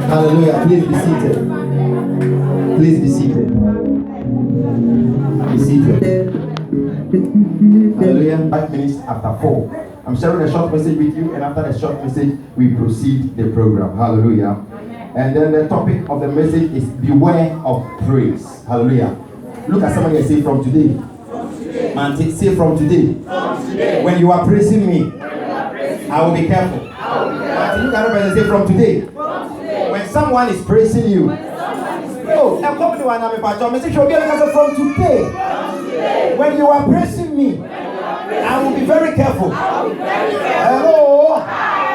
Hallelujah. Please be seated. Please be seated. Be seated. Hallelujah. 5 minutes after 4. I'm sharing a short message with you, and after the short message, we proceed the program. Hallelujah. And then the topic of the message is beware of praise. Hallelujah. Look at somebody and say, from today. Man, say from today. When you are praising me, I will be careful. Look at somebody and say, from today. When someone is praising you, oh, from today, when you are praising me, I will be very careful. Hello.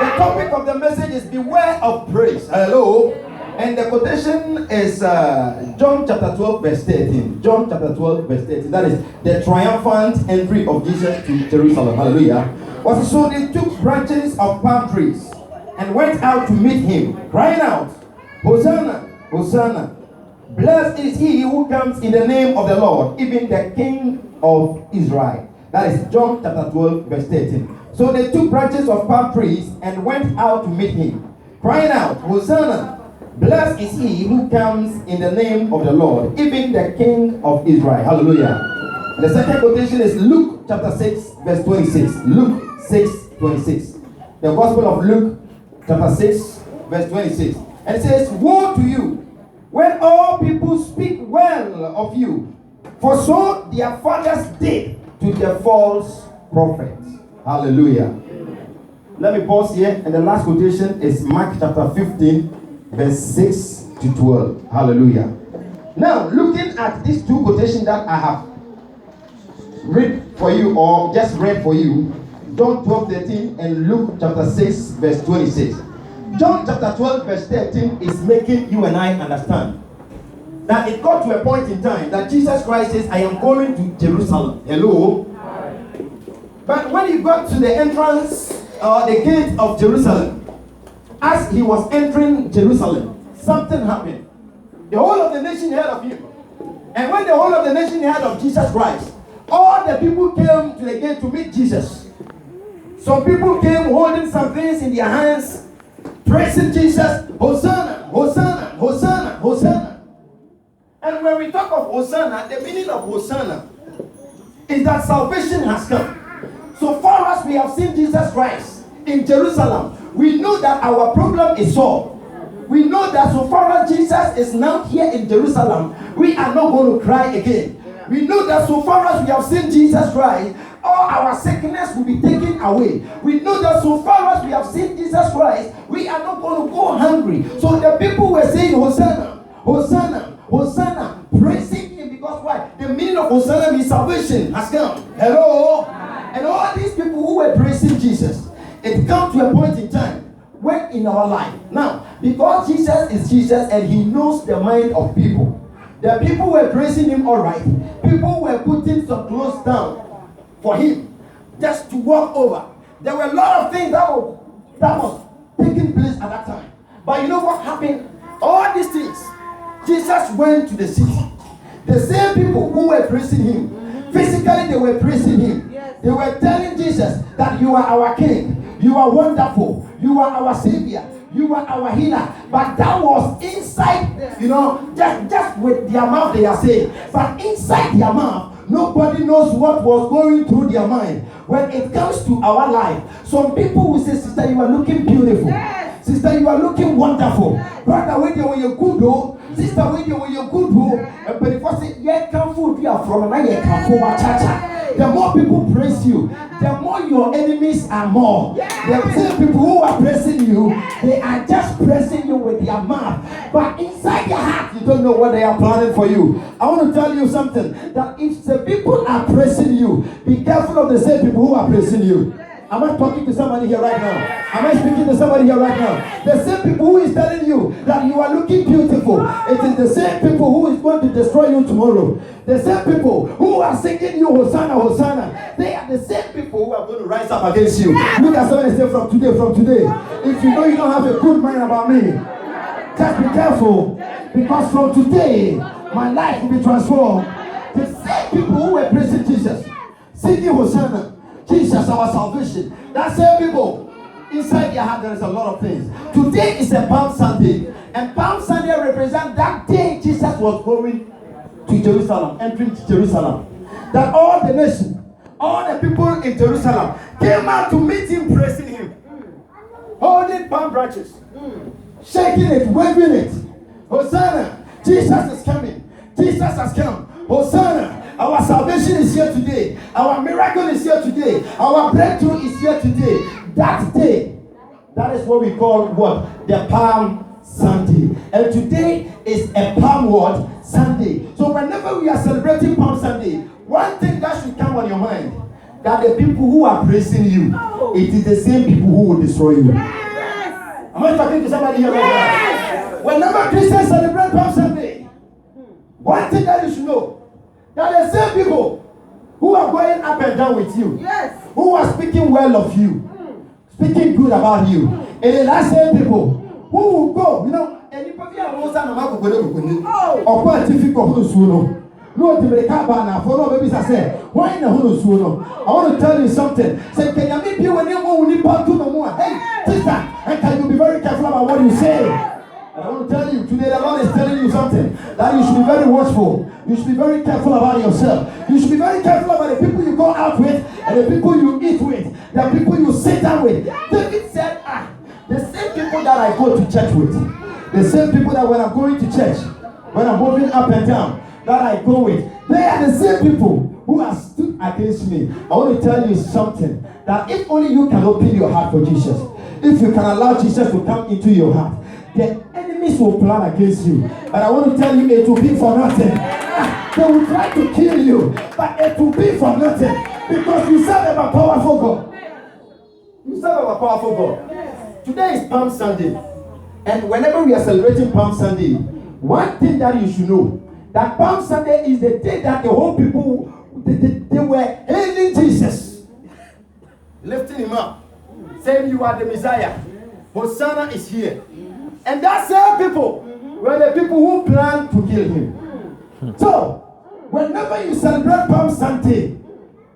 The topic of the message is beware of praise. Hello. And the quotation is John chapter 12 verse 13. John chapter 12 verse 13. That is the triumphant entry of Jesus to Jerusalem. Hallelujah. So they took branches of palm trees and went out to meet him, crying out, Hosanna, Hosanna. Blessed is he who comes in the name of the Lord, even the King of Israel. That is John chapter 12 verse 13. So they took branches of palm trees and went out to meet him, crying out, Hosanna. Blessed is he who comes in the name of the Lord, even the King of Israel. Hallelujah. And the second quotation is Luke chapter 6 verse 26. Luke 6:26. The Gospel of Luke chapter 6 verse 26. And it says, woe to you when all people speak well of you, for so their fathers did to the false prophets. Hallelujah. Let me pause here. And the last quotation is Mark chapter 15 verse 6 to 12. Hallelujah. Now, looking at these two quotations that I have read for you, or just read for you, John 12:13 and Luke chapter 6 verse 26. John chapter 12 verse 13 is making you and I understand that it got to a point in time that Jesus Christ says, I am going to Jerusalem. Hello. But when he got to the entrance, the gate of Jerusalem, as he was entering Jerusalem, something happened. The whole of the nation heard of him. And when the whole of the nation heard of Jesus Christ, all the people came to the gate to meet Jesus. Some people came holding some things in their hands, praising Jesus, Hosanna, Hosanna, Hosanna, Hosanna. And when we talk of Hosanna, the meaning of Hosanna is that salvation has come. So far as we have seen Jesus Christ in Jerusalem, we know that our problem is solved. We know that so far as Jesus is now here in Jerusalem, we are not going to cry again. We know that so far as we have seen Jesus Christ, all our sickness will be taken away. We know that so far as we have seen Jesus Christ, we are not going to go hungry. So the people were saying, Hosanna, Hosanna, Hosanna, praising him, because why? The meaning of Hosanna means salvation has come. Hello? And all these people who were praising Jesus, it comes to a point in time when in our life. Now, because Jesus is Jesus and he knows the mind of people, the people were praising him all right. People were putting some clothes down for him just to walk over. There were a lot of things that was taking place at that time. But you know what happened? All these things, Jesus went to the city. The same people who were praising him, physically they were praising him. They were telling Jesus that you are our king, you are wonderful, you are our savior, you are our healer. But that was inside, just with their mouth they are saying. But inside their mouth, nobody knows what was going through their mind. When it comes to our life, some people will say, sister, you are looking beautiful. Yes. Sister, you are looking wonderful. Brother, when you are good, Sister, when you're good, but if I say, yeah, come food, you are from and I come for cha. The more people praise you, the more your enemies are more. The same people who are praising you, they are just praising you with their mouth. But inside your heart, you don't know what they are planning for you. I want to tell you something, that if the people are praising you, be careful of the same people who are praising you. Am I talking to somebody here right now? Am I speaking to somebody here right now? The same people who is telling you that you are looking beautiful, it is the same people who is going to destroy you tomorrow. The same people who are singing you Hosanna, Hosanna, they are the same people who are going to rise up against you. Look at somebody and say, from today, if you know you don't have a good mind about me, just be careful, because from today, my life will be transformed. The same people who were praising Jesus, singing Hosanna, Jesus our salvation, that same people, inside their heart there is a lot of things. Today is a Palm Sunday, and Palm Sunday represents that day Jesus was going to Jerusalem, entering to Jerusalem. That all the nation, all the people in Jerusalem came out to meet him, praising him, holding palm branches, shaking it, waving it. Hosanna, Jesus is coming. Jesus has come. Hosanna. Our salvation is here today. Our miracle is here today. Our breakthrough is here today. That day, that is what we call what? The Palm Sunday. And today is a Palm what? Sunday. So whenever we are celebrating Palm Sunday, one thing that should come on your mind, that the people who are praising you, it is the same people who will destroy you. Yes. Am I talking to somebody here right now? Whenever Christians celebrate Palm Sunday, one thing that you should know, that the same people who are going up and down with you, yes, who are speaking well of you, speaking good about you, and the last same people who will go, you know, and you probably have also no I want to tell you something. Say, can you maybe when you hey, sister, and can you be very careful about what you say? I want to tell you, today the Lord is telling you something, that you should be very watchful. You should be very careful about yourself. You should be very careful about the people you go out with and the people you eat with, the people you sit down with. David said, the same people that I go to church with, the same people that when I'm going to church, when I'm moving up and down, that I go with, they are the same people who have stood against me. I want to tell you something, that if only you can open your heart for Jesus, if you can allow Jesus to come into your heart, the enemies will plan against you. But I want to tell you, it will be for nothing. They will try to kill you, but it will be for nothing, because you serve a powerful God. You serve a powerful God. Today is Palm Sunday, and whenever we are celebrating Palm Sunday, one thing that you should know, that Palm Sunday is the day that the whole people they were hailing Jesus, lifting him up, saying, "You are the Messiah. Hosanna is here." And that same people were the people who planned to kill him. So, whenever you celebrate Palm Sunday,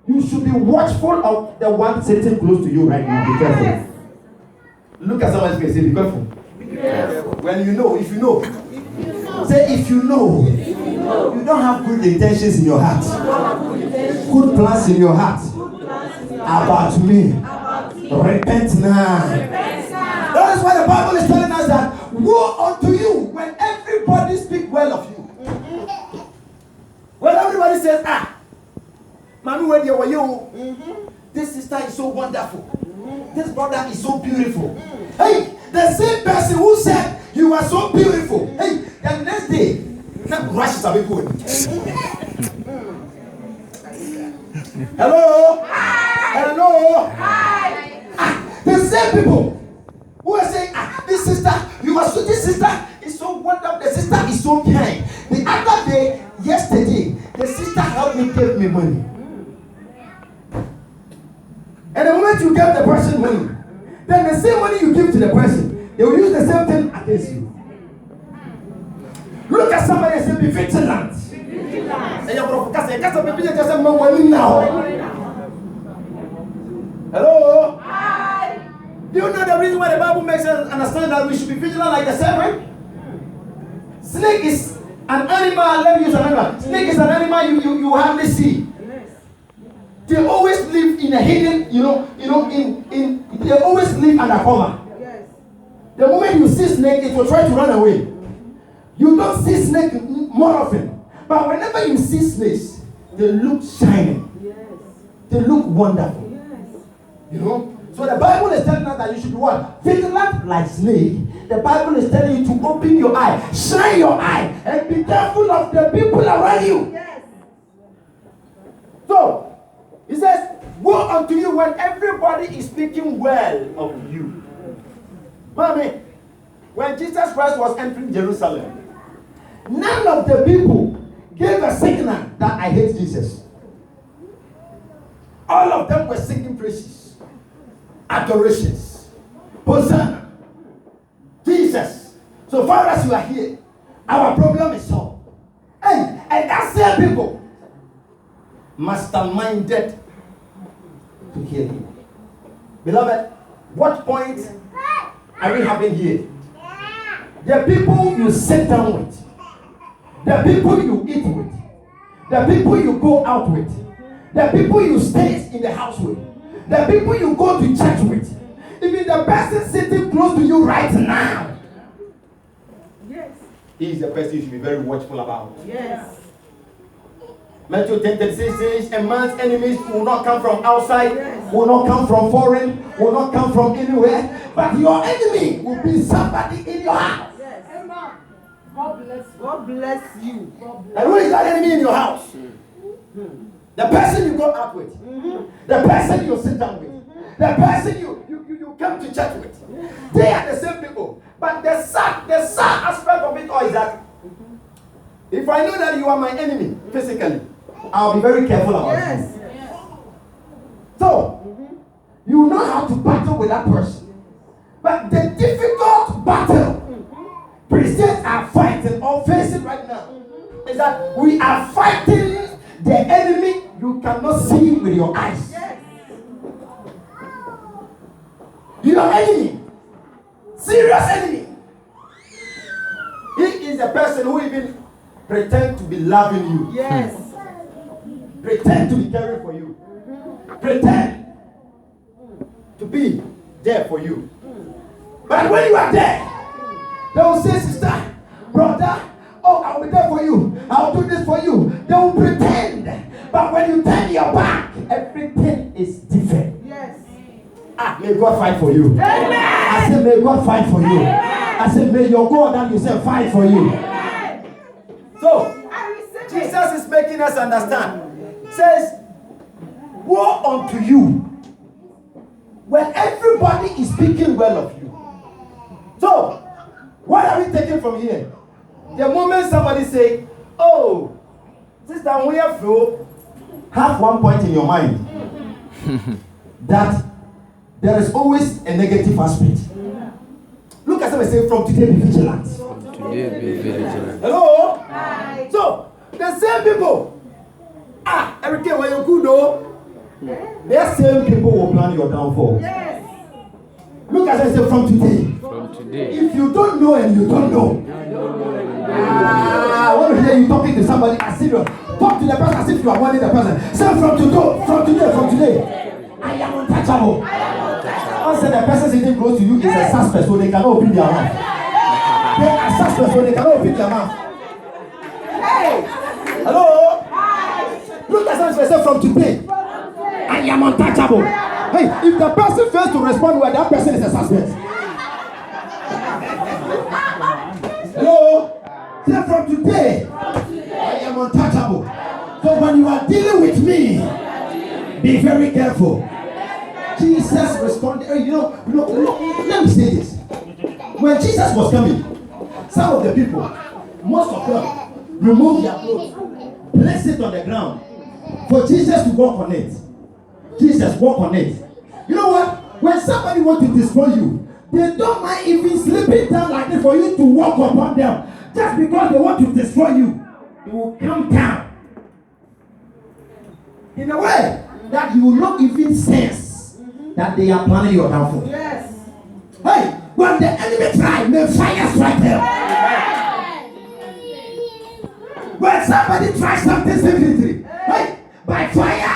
you should be watchful of the one sitting close to you right now. Be careful. Look at someone's face. Say, be careful. Be careful. When you know, if you know. Say, if you know, you don't have good intentions in your heart, good plans in your heart about me, repent now. That is why the Bible is telling us that woe unto you when everybody speaks well of you. When everybody says, Mami, where you were you? This sister is so wonderful. This brother is so beautiful. Hey, the same person who said you are so beautiful. Hey, the next day, that rushes are good. Hello? Hi. Hello? Hi. The same people who are saying, this sister, this sister is so wonderful. The sister is so kind. The other day, yesterday, the sister helped me, gave me money. And the moment you give the person money, then the same money you give to the person, they will use the same thing against you. Look at somebody and say, be vigilant. Hello? Hi. Do you know the reason why the Bible makes us understand that we should be vigilant like the serpent? Snake is an animal. Let me use an animal. Snake is an animal you hardly see. They always live in a hidden, they always live under cover. Yes. The moment you see snake, it will try to run away. You don't see snakes more often. But whenever you see snakes, they look shining. Yes. They look wonderful. Yes. You know? So the Bible is telling us that you should be what? Vigilant like snake. The Bible is telling you to open your eye, shine your eye, and be careful of the people around you. Yes. So, he says, woe unto you when everybody is speaking well of you. Mommy, when Jesus Christ was entering Jerusalem, none of the people gave a signal that I hate Jesus. All of them were singing praises, adorations, Hosanna, Jesus. So far as you are here, our problem is solved. And that same people masterminded to kill him. Beloved, what point are we having here? The people you sit down with, the people you eat with, the people you go out with, the people you stay in the house with, the people you go to church with, even the person sitting close to you right now. Yes. He is the person you should be very watchful about. Yes. Matthew 10:36 says, a man's enemies will not come from outside, yes, will not come from foreign, will not come from anywhere, but your enemy will be somebody in your house. Yes. Amen. God bless you. And who is that enemy in your house? Mm-hmm. The person you go out with, mm-hmm, the person you sit down with, mm-hmm, the person you come to church with. Mm-hmm. They are the same people. But the sad aspect of it all is that, mm-hmm, if I know that you are my enemy physically, I'll be very careful about you. Yes. So, mm-hmm, you know how to battle with that person. But the difficult battle, mm-hmm, Christians are fighting or facing right now, mm-hmm, is that we are fighting the enemy you cannot see with your eyes. Yes. Your enemy, serious enemy. He is a person who even pretend to be loving you. Yes. Pretend to be caring for you. Mm-hmm. Pretend to be there for you. But when you are there, they will say, sister, brother, oh, I'll be there for you. I'll do this for you. They will pretend. But when you turn your back, everything is different. Yes. May God fight for you. Amen. I said, may God fight for you. Amen. I said, may your God and yourself fight for you. Amen. So, Jesus is making us understand. Says, woe unto you when everybody is speaking well of you. So, what are we taking from here? The moment somebody say, oh, sister, we have to have one point in your mind that there is always a negative aspect. Look at somebody say, from today be vigilant. From today be vigilant. Hello? Hi. So, the same people, everything when you good though, the same people will plan your downfall. Yes. Look at them say, from today. From today. If you don't know and you don't know. I want to hear you talking to somebody as serious. Talk to the person as if you are warning the person. Say, from today, I am untouchable. Once the person sitting close to you is a suspect, so they cannot open their mouth. They are suspects, so they cannot open their mouth. Hey! Hello? Look at someone say, from today, I am untouchable. Hey, if the person fails to respond well, that person is a suspect. Hello? Say, from today, I am untouchable. So when you are dealing with me, be very careful. Jesus responded. Let me say this. When Jesus was coming, some of the people, most of them, removed their clothes, placed it on the ground for Jesus to walk on it. Jesus walk on it. You know what? When somebody wants to destroy you, they don't mind even slipping down like this for you to walk upon them. Just because they want to destroy you, they will come down in a way that you will not even sense that they are planning your downfall. Yes. Hey, when the enemy tries, may fire strike them. When somebody tries something secretly, hey, by fire,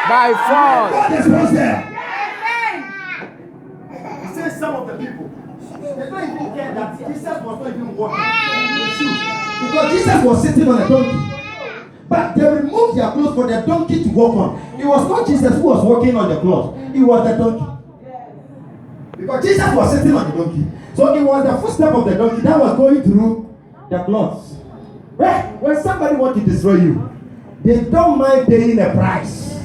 by force, God expose them. He says some of the people They don't even care that Jesus was not even walking with shoes. Because Jesus was sitting on a donkey. But they removed their clothes for the donkey to walk on. It was not Jesus who was walking on the cloth. It was the donkey. Because Jesus was sitting on the donkey. So it was the footstep of the donkey that was going through the cloths. When somebody wants to destroy you, they don't mind paying a price.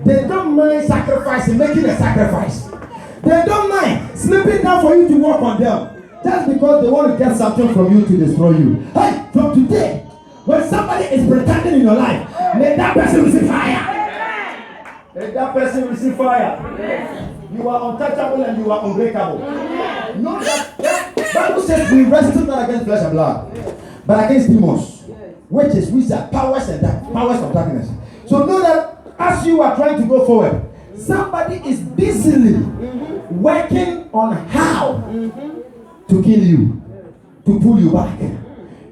They don't mind sacrificing, making a sacrifice. They don't mind sleeping down for you to walk on them. Just because they want to get something from you to destroy you. Hey, from today, when somebody is pretending in your life, may that person receive fire. May that person receive fire. You are untouchable and you are unbreakable. Know that Bible says we wrestle not against flesh and blood, but against demons, witches, wizards, powers of darkness. So know that as you are trying to go forward, somebody is busily working on how to kill you, to pull you back.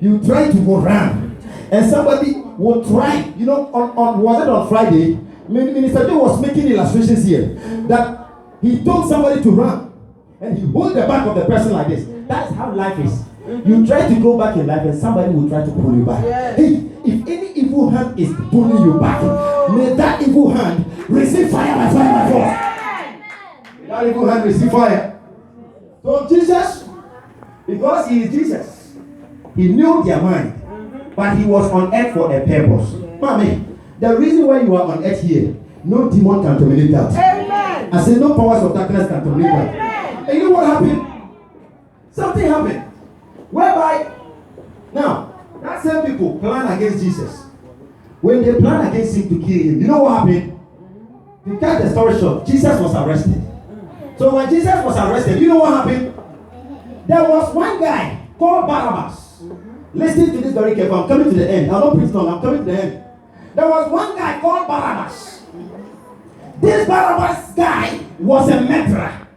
You try to go round, and somebody will try. You know, on Friday, Minister Joe was making illustrations here that he told somebody to run, and he hold the back of the person like this. That's how life is. You try to go back in life, and somebody will try to pull you back. Hey, if any evil hand is pulling you back, may that evil hand receive fire by fire by force. May that evil hand receive fire. So Jesus, because he is Jesus, he knew their mind, but he was on earth for a purpose. Mommy, the reason why you are on earth here, no demon can terminate that. Amen. I say no powers of darkness can terminate that. And you know what happened? Something happened. Whereby, now, that same people plan against Jesus. When they plan against him to kill him, you know what happened? To cut the story short, Jesus was arrested. So when Jesus was arrested, you know what happened? There was one guy called Barabbas. Listen to this very carefully. I'm coming to the end. I'm not preaching long. I'm coming to the end. There was one guy called Barabbas. This Barabbas guy was a murderer.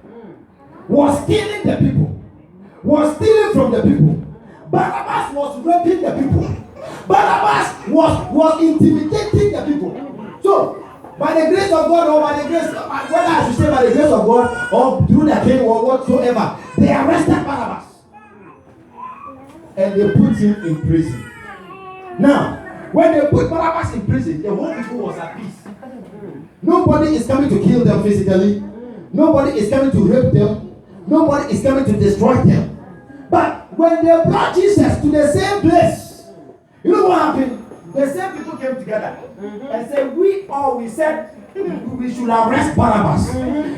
Was killing the people. Was stealing from the people. Barabbas was raping the people. Barabbas was intimidating the people. So, by the grace of God, or by the grace, whether I should say by the grace of God, or through the king, or whatsoever, they arrested Barabbas. And they put him in prison. Now, when they put Barabbas in prison, the whole people was at peace. Nobody is coming to kill them physically. Nobody is coming to rape them. Nobody is coming to destroy them. But when they brought Jesus to the same place, you know what happened? The same people came together and said, we said we should arrest Barabbas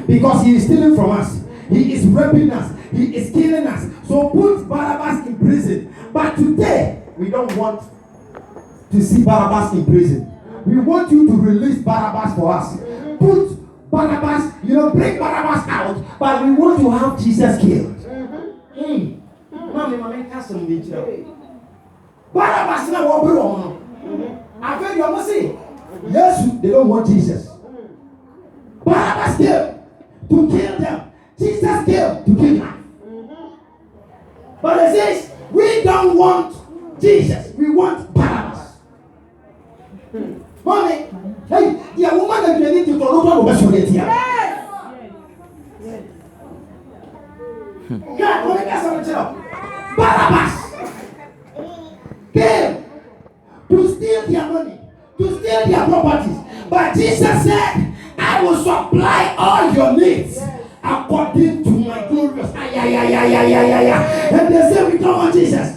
because he is stealing from us. He is raping us. He is killing us. So put Barabbas in prison. But today, we don't want to see Barabbas in prison. We want you to release Barabbas for us. Put Barabbas, bring Barabbas out, but we want to have Jesus killed. Mommy, cast on me. Barabbas now will be on. I feel you must see. Yes, they don't want Jesus. Barabbas killed to kill them. Jesus killed to kill them. But it says, we don't want Jesus. We want Barabbas. Mommy, hey, the woman that you need to follow over your here. Yes. God, what is that? Barabbas came to steal their money, to steal their properties. But Jesus said, I will supply all your needs according to my glorious. And they say, we don't want Jesus.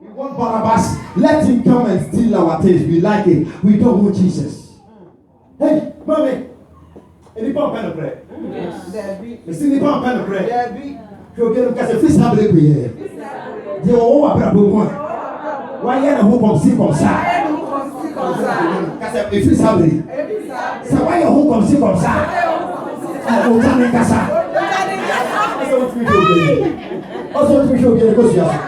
We want Barabbas. Let him come and steal our taste. We like it. We don't want Jesus. Hey, mommy. Any pump pen of bread? Yes. You see the pump pen of bread? You get because the fish have liquid here. They are all about the one. Why you don't come see comme ça? Because the fish have liquid. So why you don't come see comme ça? Oh, jamais comme ça. Also, we should be negotiation.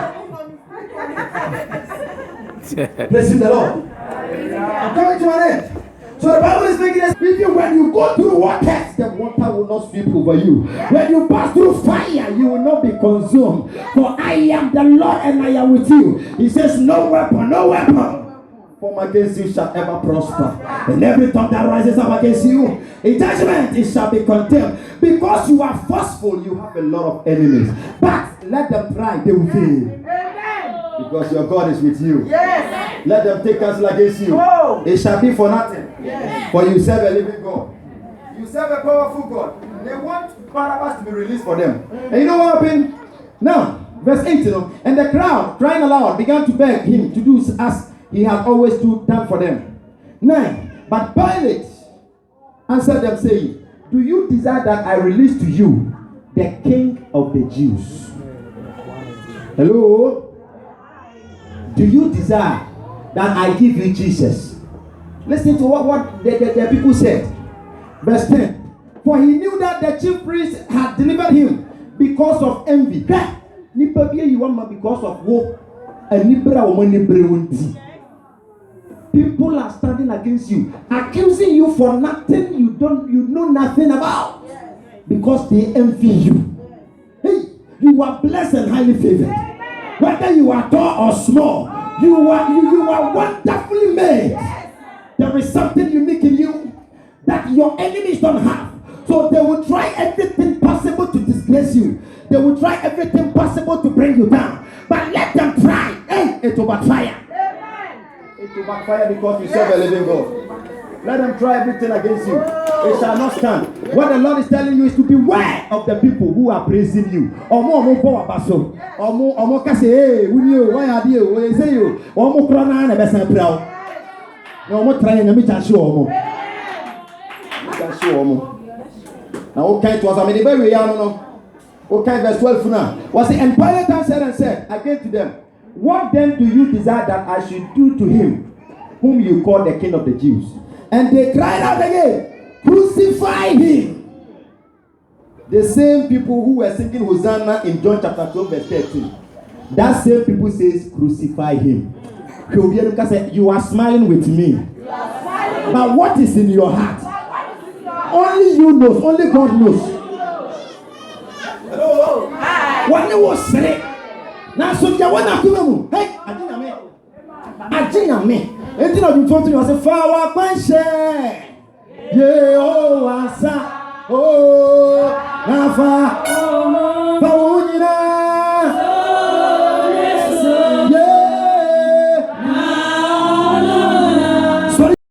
Praise the Lord. I'm coming to an end. So the Bible is making us with you when you go through waters, the water will not sweep over you. When you pass through fire, you will not be consumed. For I am the Lord and I am with you. He says, no weapon form against you shall ever prosper. And every tongue that rises up against you, in judgment it shall be condemned. Because you are forceful, you have a lot of enemies. But let them try, they will fail. Because your God is with you. Yes. Let them take counsel against you. Oh. It shall be for nothing. Yes. For you serve a living God. You serve a powerful God. They want Barabbas to be released for them. And you know what happened? Now, verse 8, and the crowd, crying aloud, began to beg him to do as he had always done for them. 9. But Pilate answered them, saying, do you desire that I release to you the King of the Jews? Hello? Do you desire that I give you Jesus? Listen to what the people said. Verse 10. For he knew that the chief priest had delivered him because of envy. Because of war. People are standing against you, accusing you for nothing you know nothing about, because they envy you. Hey, you are blessed and highly favored. Whether you are tall or small, you are wonderfully made. There is something unique in you that your enemies don't have. So they will try everything possible to disgrace you. They will try everything possible to bring you down. But let them try. Hey, it will backfire. It will backfire because you serve a living God. Let them try everything against you. It shall not stand. What the Lord is telling you is to beware of the people who are praising you. Now, okay, it was a mini baby, okay, verse 12 now. Was it? And Pilate answered and said again to them, what then do you desire that I should do to him whom you call the King of the Jews? And they cried out again, crucify him. The same people who were singing Hosanna in John chapter 12 verse 13. That same people says, crucify him. You are smiling with me. But what is in your heart? Only you know, only God knows. Hello. When it was said, now so you want to come. Hey, Ajina me. Anything of you told me was a flower question. Yeah, oh, asa. Oh, nafa.